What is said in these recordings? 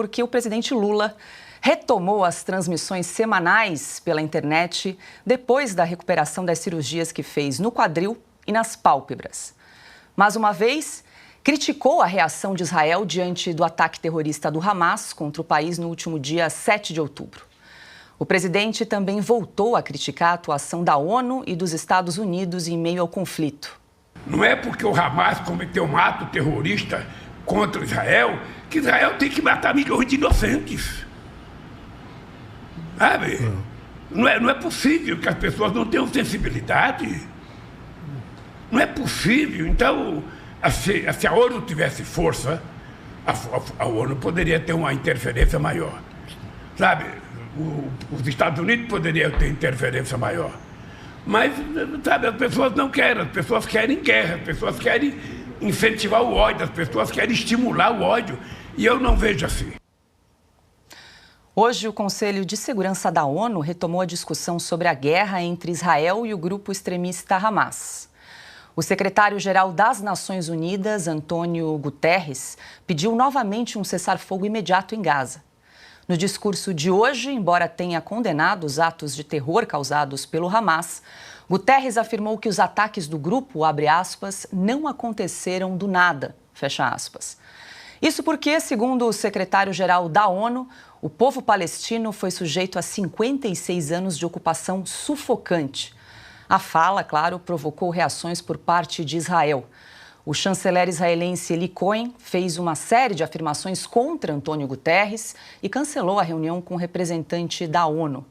porque o presidente Lula retomou as transmissões semanais pela internet depois da recuperação das cirurgias que fez no quadril e nas pálpebras. Mais uma vez, criticou a reação de Israel diante do ataque terrorista do Hamas contra o país no último dia 7 de outubro. O presidente também voltou a criticar a atuação da ONU e dos Estados Unidos em meio ao conflito. Não é porque o Hamas cometeu um ato terrorista contra Israel que Israel tem que matar milhões de inocentes. Sabe? Não é possível que as pessoas não tenham sensibilidade. Não é possível. Então, se a ONU tivesse força, a ONU poderia ter uma interferência maior. Sabe? Os Estados Unidos poderiam ter interferência maior. Mas, sabe, as pessoas não querem. As pessoas querem guerra. As pessoas querem incentivar o ódio. As pessoas querem estimular o ódio. E eu não vejo assim. Hoje, o Conselho de Segurança da ONU retomou a discussão sobre a guerra entre Israel e o grupo extremista Hamas. O secretário-geral das Nações Unidas, Antônio Guterres, pediu novamente um cessar-fogo imediato em Gaza. No discurso de hoje, embora tenha condenado os atos de terror causados pelo Hamas, Guterres afirmou que os ataques do grupo, abre aspas, não aconteceram do nada, fecha aspas. Isso porque, segundo o secretário-geral da ONU, o povo palestino foi sujeito a 56 anos de ocupação sufocante. A fala, claro, provocou reações por parte de Israel. O chanceler israelense Eli Cohen fez uma série de afirmações contra Antônio Guterres e cancelou a reunião com o representante da ONU.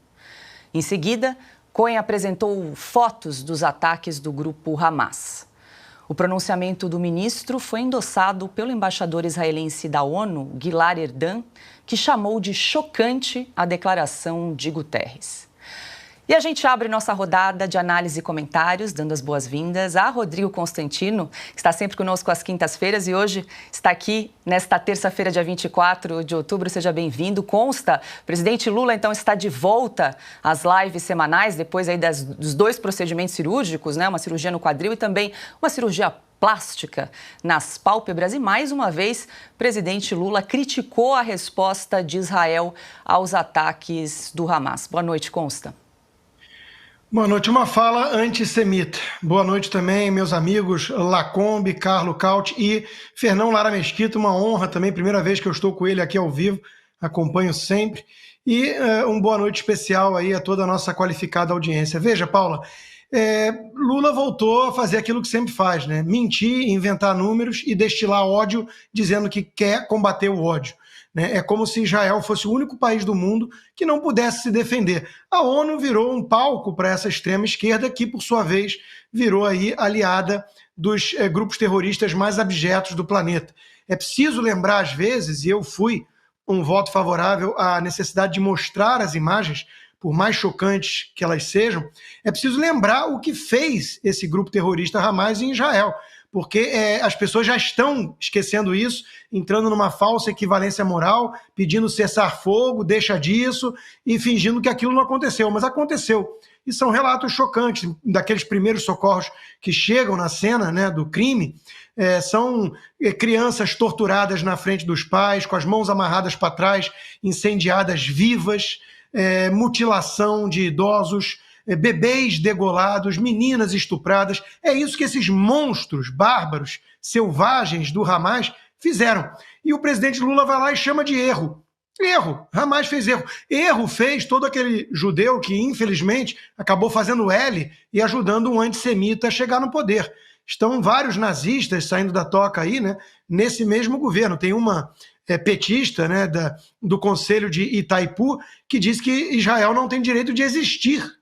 Em seguida, Cohen apresentou fotos dos ataques do grupo Hamas. O pronunciamento do ministro foi endossado pelo embaixador israelense da ONU, Gilad Erdan, que chamou de chocante a declaração de Guterres. E a gente abre nossa rodada de análise e comentários, dando as boas-vindas a Rodrigo Constantino, que está sempre conosco às quintas-feiras e hoje está aqui nesta terça-feira, dia 24 de outubro. Seja bem-vindo. Consta, o presidente Lula, então, está de volta às lives semanais, depois aí dos dois procedimentos cirúrgicos, né? Uma cirurgia no quadril e também uma cirurgia plástica nas pálpebras. E, mais uma vez, o presidente Lula criticou a resposta de Israel aos ataques do Hamas. Boa noite, Consta. Boa noite, uma fala antissemita. Boa noite também, meus amigos Lacombe, Carlo Caut e Fernão Lara Mesquita, uma honra também, primeira vez que eu estou com ele aqui ao vivo, acompanho sempre. E uma boa noite especial aí a toda a nossa qualificada audiência. Veja, Paula, Lula voltou a fazer aquilo que sempre faz, né? Mentir, inventar números e destilar ódio dizendo que quer combater o ódio. É como se Israel fosse o único país do mundo que não pudesse se defender. A ONU virou um palco para essa extrema-esquerda que, por sua vez, virou aí aliada dos grupos terroristas mais abjetos do planeta. É preciso lembrar, às vezes, e eu fui um voto favorável à necessidade de mostrar as imagens, por mais chocantes que elas sejam, é preciso lembrar o que fez esse grupo terrorista Hamas em Israel. Porque as pessoas já estão esquecendo isso, entrando numa falsa equivalência moral, pedindo cessar-fogo, deixa disso, e fingindo que aquilo não aconteceu. Mas aconteceu. E são relatos chocantes daqueles primeiros socorros que chegam na cena, né, do crime. São crianças torturadas na frente dos pais, com as mãos amarradas para trás, incendiadas vivas, mutilação de idosos, bebês degolados, meninas estupradas. É isso que esses monstros bárbaros, selvagens do Hamas fizeram. E o presidente Lula vai lá e chama de erro. Erro. Hamas fez erro. Erro fez todo aquele judeu que, infelizmente, acabou fazendo L e ajudando um antissemita a chegar no poder. Estão vários nazistas saindo da toca aí, né, nesse mesmo governo. Tem uma petista, né, do Conselho de Itaipu que diz que Israel não tem direito de existir.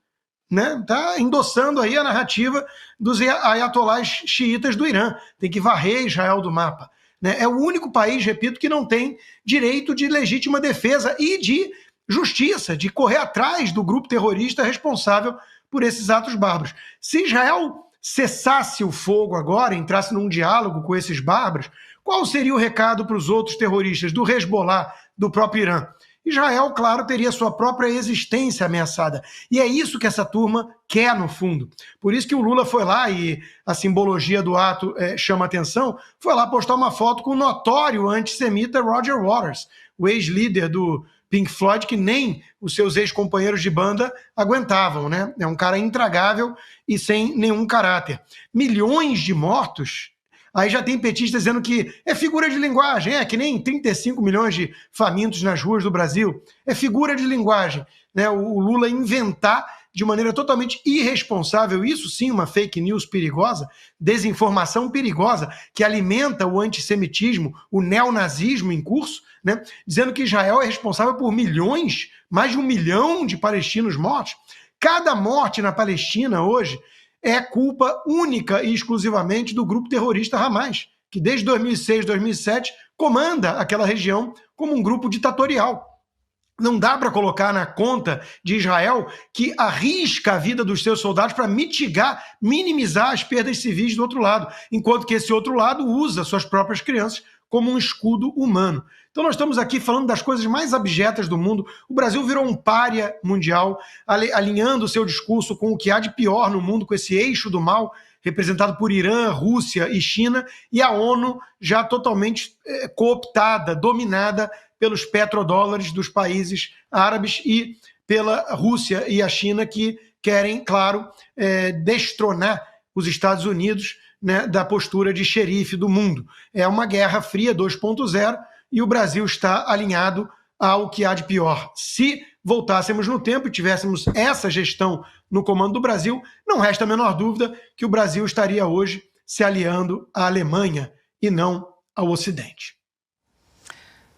Está endossando aí a narrativa dos ayatolás xiitas do Irã. Tem que varrer Israel do mapa. É o único país, repito, que não tem direito de legítima defesa e de justiça, de correr atrás do grupo terrorista responsável por esses atos bárbaros. Se Israel cessasse o fogo agora, entrasse num diálogo com esses bárbaros, qual seria o recado para os outros terroristas do Hezbollah, do próprio Irã? Israel, claro, teria sua própria existência ameaçada. E é isso que essa turma quer, no fundo. Por isso que o Lula foi lá, e a simbologia do ato chama atenção, foi lá postar uma foto com o notório antissemita Roger Waters, o ex-líder do Pink Floyd, que nem os seus ex-companheiros de banda aguentavam, né? É um cara intragável e sem nenhum caráter. Milhões de mortos. Aí já tem petistas dizendo que é figura de linguagem, que nem 35 milhões de famintos nas ruas do Brasil. É figura de linguagem, né? O Lula inventar de maneira totalmente irresponsável, isso sim, uma fake news perigosa, desinformação perigosa, que alimenta o antissemitismo, o neonazismo em curso, né? Dizendo que Israel é responsável por milhões, mais de 1 milhão de palestinos mortos. Cada morte na Palestina hoje é culpa única e exclusivamente do grupo terrorista Hamas, que desde 2006, 2007 comanda aquela região como um grupo ditatorial. Não dá para colocar na conta de Israel, que arrisca a vida dos seus soldados para mitigar, minimizar as perdas civis do outro lado, enquanto que esse outro lado usa suas próprias crianças como um escudo humano. Então nós estamos aqui falando das coisas mais abjetas do mundo. O Brasil virou um pária mundial, alinhando o seu discurso com o que há de pior no mundo, com esse eixo do mal, representado por Irã, Rússia e China, e a ONU já totalmente cooptada, dominada pelos petrodólares dos países árabes e pela Rússia e a China, que querem, claro, destronar os Estados Unidos, né, da postura de xerife do mundo. É uma guerra fria 2.0 e o Brasil está alinhado ao que há de pior. Se voltássemos no tempo e tivéssemos essa gestão no comando do Brasil, não resta a menor dúvida que o Brasil estaria hoje se aliando à Alemanha e não ao Ocidente.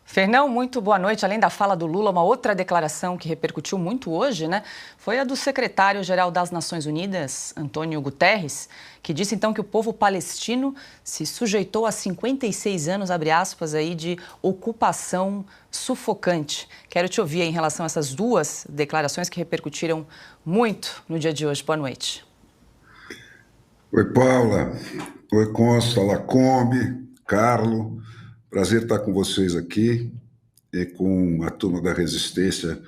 Fernão, muito boa noite. Além da fala do Lula, uma outra declaração que repercutiu muito hoje, né, foi a do secretário-geral das Nações Unidas, Antônio Guterres, que disse então que o povo palestino se sujeitou a 56 anos, abre aspas, aí, de ocupação sufocante. Quero te ouvir em relação a essas duas declarações que repercutiram muito no dia de hoje. Boa noite. Oi, Paula. Oi, Costa, Lacombe, Carlo. Prazer estar com vocês aqui e com a turma da Resistência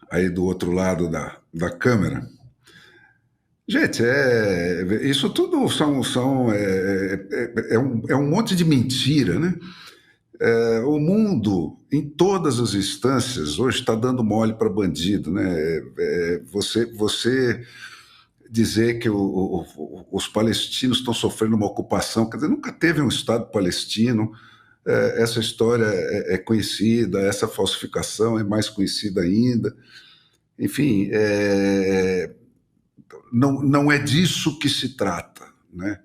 aí do outro lado da câmera. Gente, isso tudo é um monte de mentira, né? O mundo, em todas as instâncias, hoje está dando mole para bandido, né? Você dizer que os palestinos estão sofrendo uma ocupação, quer dizer, nunca teve um Estado palestino. Essa história é conhecida, essa falsificação é mais conhecida ainda. Enfim, não é disso que se trata, né?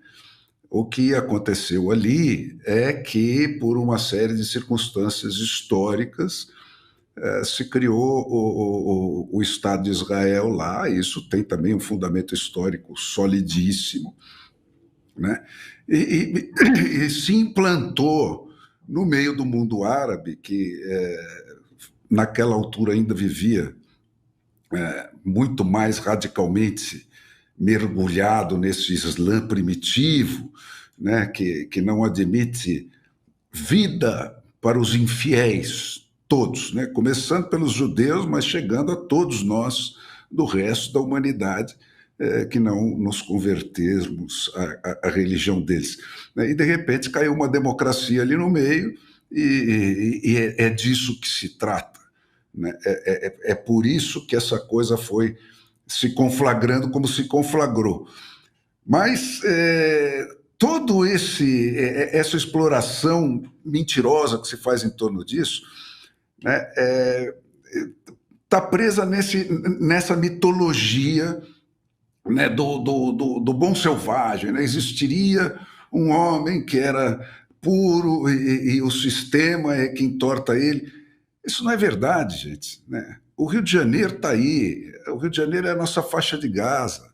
O que aconteceu ali é que, por uma série de circunstâncias históricas, se criou o Estado de Israel lá, e isso tem também um fundamento histórico solidíssimo, né? E se implantou no meio do mundo árabe, que naquela altura ainda vivia muito mais radicalmente mergulhado nesse Islã primitivo, né, que não admite vida para os infiéis, todos, né, começando pelos judeus, mas chegando a todos nós do resto da humanidade, que não nos convertermos à religião deles. E, de repente, caiu uma democracia ali no meio, e é disso que se trata, né? É por isso que essa coisa foi se conflagrando como se conflagrou. Mas todo essa exploração mentirosa que se faz em torno disso, né, está presa nessa mitologia, né, do bom selvagem, né? Existiria um homem que era puro e o sistema é que entorta ele. Isso não é verdade, gente, né? O Rio de Janeiro está aí, o Rio de Janeiro é a nossa faixa de Gaza,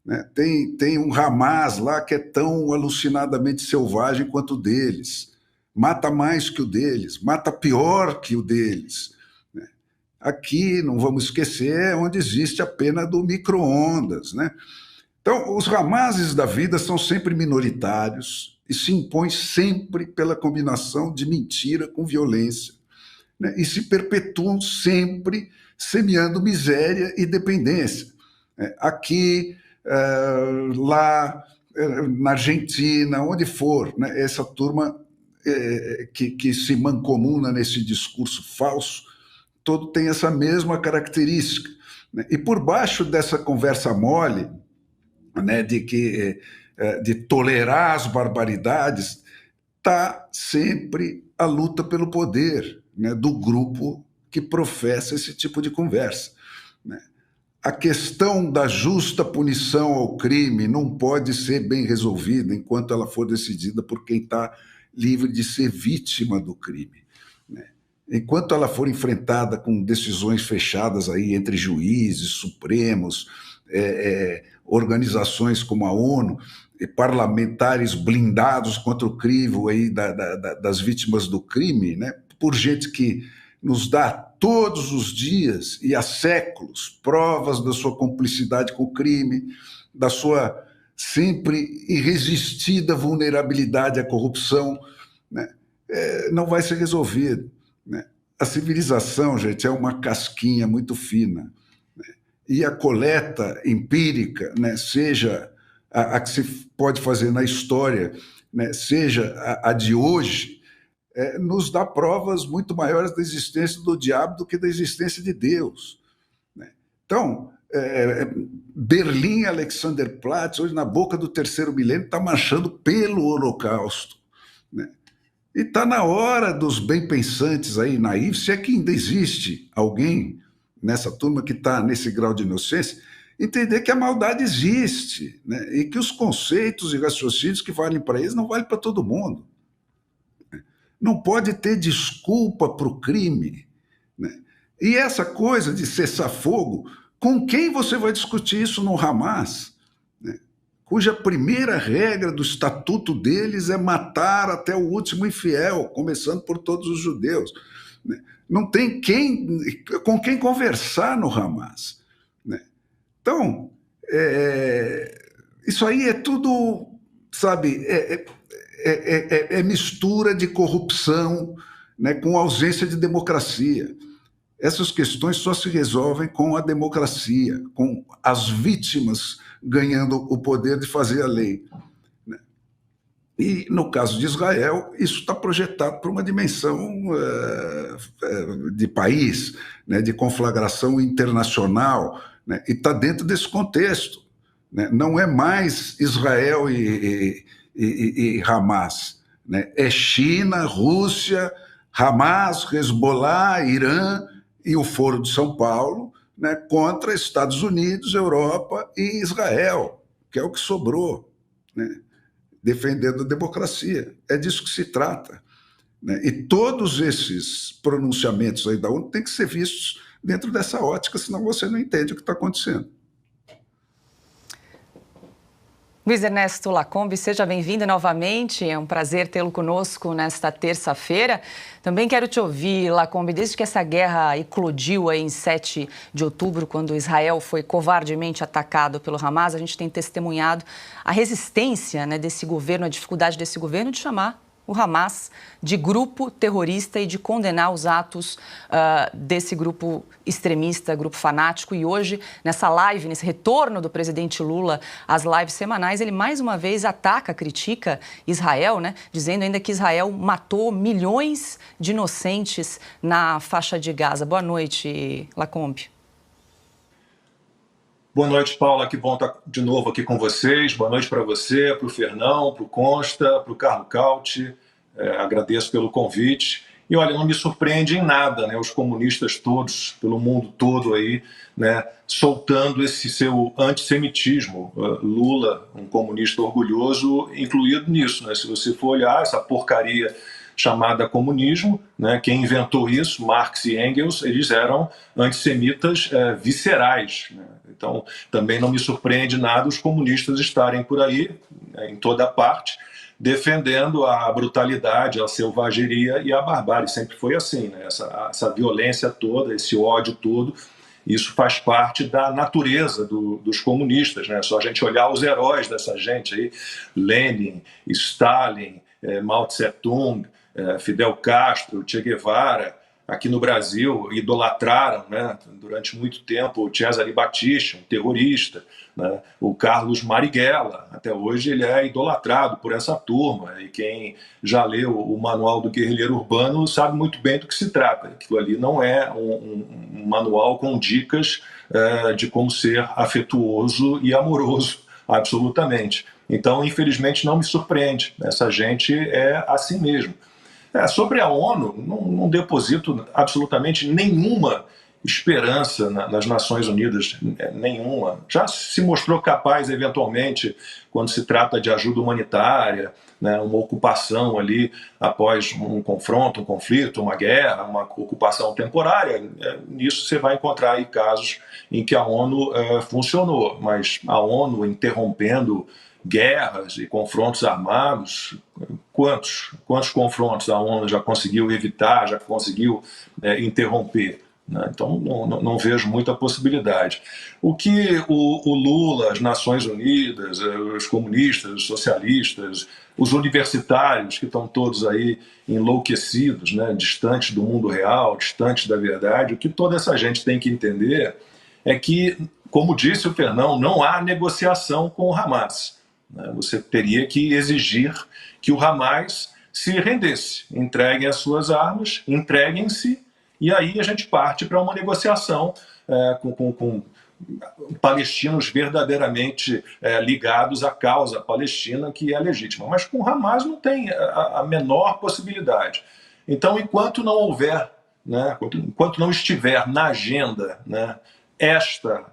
né? Tem um Hamas lá que é tão alucinadamente selvagem quanto o deles, mata mais que o deles, mata pior que o deles. Aqui, não vamos esquecer, é onde existe a pena do micro-ondas, né? Então, os Hamases da vida são sempre minoritários e se impõem sempre pela combinação de mentira com violência. né, e se perpetuam sempre semeando miséria e dependência. Aqui, lá, na Argentina, onde for, né, essa turma que se mancomuna nesse discurso falso, todo tem essa mesma característica. Né? E por baixo dessa conversa mole, né, de tolerar as barbaridades, está sempre a luta pelo poder, né, do grupo que professa esse tipo de conversa. Né? A questão da justa punição ao crime não pode ser bem resolvida enquanto ela for decidida por quem está livre de ser vítima do crime. Né? Enquanto ela for enfrentada com decisões fechadas aí entre juízes, supremos, organizações como a ONU, parlamentares blindados contra o crivo aí das vítimas do crime, né? Por gente que nos dá todos os dias e há séculos provas da sua cumplicidade com o crime, da sua sempre irresistida vulnerabilidade à corrupção, né? Não vai ser resolvido. Né? A civilização, gente, é uma casquinha muito fina. Né? E a coleta empírica, né, seja a que se pode fazer na história, né, seja a de hoje, nos dá provas muito maiores da existência do diabo do que da existência de Deus. Né? Então, Berlim, Alexanderplatz, hoje na boca do terceiro milênio, está marchando pelo Holocausto. Né? E está na hora dos bem-pensantes aí, naivos, se é que ainda existe alguém nessa turma que está nesse grau de inocência, entender que a maldade existe, né? E que os conceitos e raciocínios que valem para eles não valem para todo mundo. Não pode ter desculpa para o crime. Né? E essa coisa de cessar fogo, com quem você vai discutir isso no Hamas? Né? Cuja primeira regra do estatuto deles é matar até o último infiel, começando por todos os judeus. Né? Não tem com quem conversar no Hamas. Né? Então, isso aí é tudo, sabe, mistura de corrupção, né, com ausência de democracia. Essas questões só se resolvem com a democracia, com as vítimas ganhando o poder de fazer a lei. Né? E, no caso de Israel, isso está projetado para uma dimensão de país, né, de conflagração internacional, né, e está dentro desse contexto. Né? Não é mais Israel e Hamas. Né? É China, Rússia, Hamas, Hezbollah, Irã e o Foro de São Paulo, né, contra Estados Unidos, Europa e Israel, que é o que sobrou, né, defendendo a democracia. É disso que se trata. Né? E todos esses pronunciamentos aí da ONU têm que ser vistos dentro dessa ótica, senão você não entende o que está acontecendo. Luiz Ernesto Lacombe, seja bem-vindo novamente, é um prazer tê-lo conosco nesta terça-feira. Também quero te ouvir, Lacombe, desde que essa guerra eclodiu aí em 7 de outubro, quando Israel foi covardemente atacado pelo Hamas, a gente tem testemunhado a resistência, né, desse governo, a dificuldade desse governo de chamar o Hamas de grupo terrorista e de condenar os atos desse grupo extremista, grupo fanático. E hoje, nessa live, nesse retorno do presidente Lula às lives semanais, ele mais uma vez ataca, critica Israel, né, dizendo ainda que Israel matou milhões de inocentes na faixa de Gaza. Boa noite, Lacombe. Boa noite, Paula, que bom estar de novo aqui com vocês. Boa noite para você, para o Fernão, para o Consta, para o Carlos Cauti. Agradeço pelo convite. E olha, não me surpreende em nada, né, os comunistas todos, pelo mundo todo aí, né, soltando esse seu antissemitismo. Lula, um comunista orgulhoso, incluído nisso. Né? Se você for olhar essa porcaria chamada comunismo, né, quem inventou isso, Marx e Engels, eles eram antissemitas viscerais. Né? Então, também não me surpreende nada os comunistas estarem por aí, né, em toda parte, defendendo a brutalidade, a selvageria e a barbárie. Sempre foi assim, né? Essa violência toda, esse ódio todo, isso faz parte da natureza dos comunistas. Né? Só a gente olhar os heróis dessa gente aí, Lenin, Stalin, Mao Tse-tung, Fidel Castro, Che Guevara, aqui no Brasil idolatraram, né, durante muito tempo, o Cesare Battisti, um terrorista, né, o Carlos Marighella, até hoje ele é idolatrado por essa turma, e quem já leu o Manual do Guerrilheiro Urbano sabe muito bem do que se trata. Aquilo ali não é um manual com dicas de como ser afetuoso e amoroso, absolutamente. Então, infelizmente, não me surpreende. Essa gente é assim mesmo. Sobre a ONU, não deposito absolutamente nenhuma esperança nas Nações Unidas, nenhuma. Já se mostrou capaz, eventualmente, quando se trata de ajuda humanitária, né, uma ocupação ali após um confronto, um conflito, uma guerra, uma ocupação temporária. Nisso você vai encontrar aí casos em que a ONU funcionou, mas a ONU interrompendo guerras e confrontos armados, quantos confrontos a ONU já conseguiu evitar, já conseguiu interromper? Né? Então, não vejo muita possibilidade. O que o Lula, as Nações Unidas, os comunistas, os socialistas, os universitários, que estão todos aí enlouquecidos, né, distantes do mundo real, distantes da verdade, o que toda essa gente tem que entender é que, como disse o Fernão, não há negociação com o Hamas. Você teria que exigir que o Hamas se rendesse, entreguem as suas armas, entreguem-se, e aí a gente parte para uma negociação com palestinos verdadeiramente ligados à causa palestina, que é legítima. Mas com o Hamas não tem a menor possibilidade. Então, enquanto não houver, né, enquanto não estiver na agenda, né, esta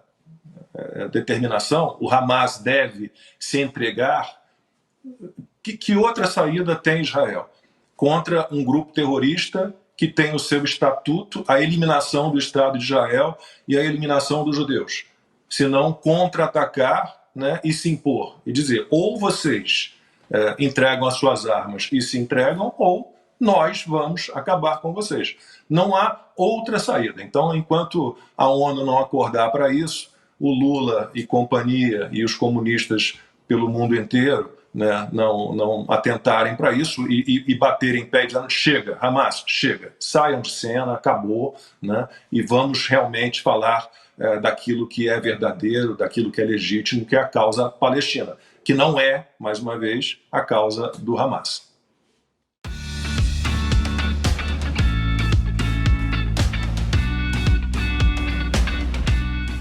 determinação, o Hamas deve se entregar, que outra saída tem Israel? Contra um grupo terrorista que tem o seu estatuto, a eliminação do Estado de Israel e a eliminação dos judeus. Se não contra-atacar, né, e se impor. E dizer, ou vocês entregam as suas armas e se entregam, ou nós vamos acabar com vocês. Não há outra saída. Então, enquanto a ONU não acordar para isso, o Lula e companhia e os comunistas pelo mundo inteiro, né, não atentarem para isso e baterem em pé dizendo chega, Hamas, chega, saiam de cena, acabou, né, e vamos realmente falar daquilo que é verdadeiro, daquilo que é legítimo, que é a causa palestina, que não é, mais uma vez, a causa do Hamas.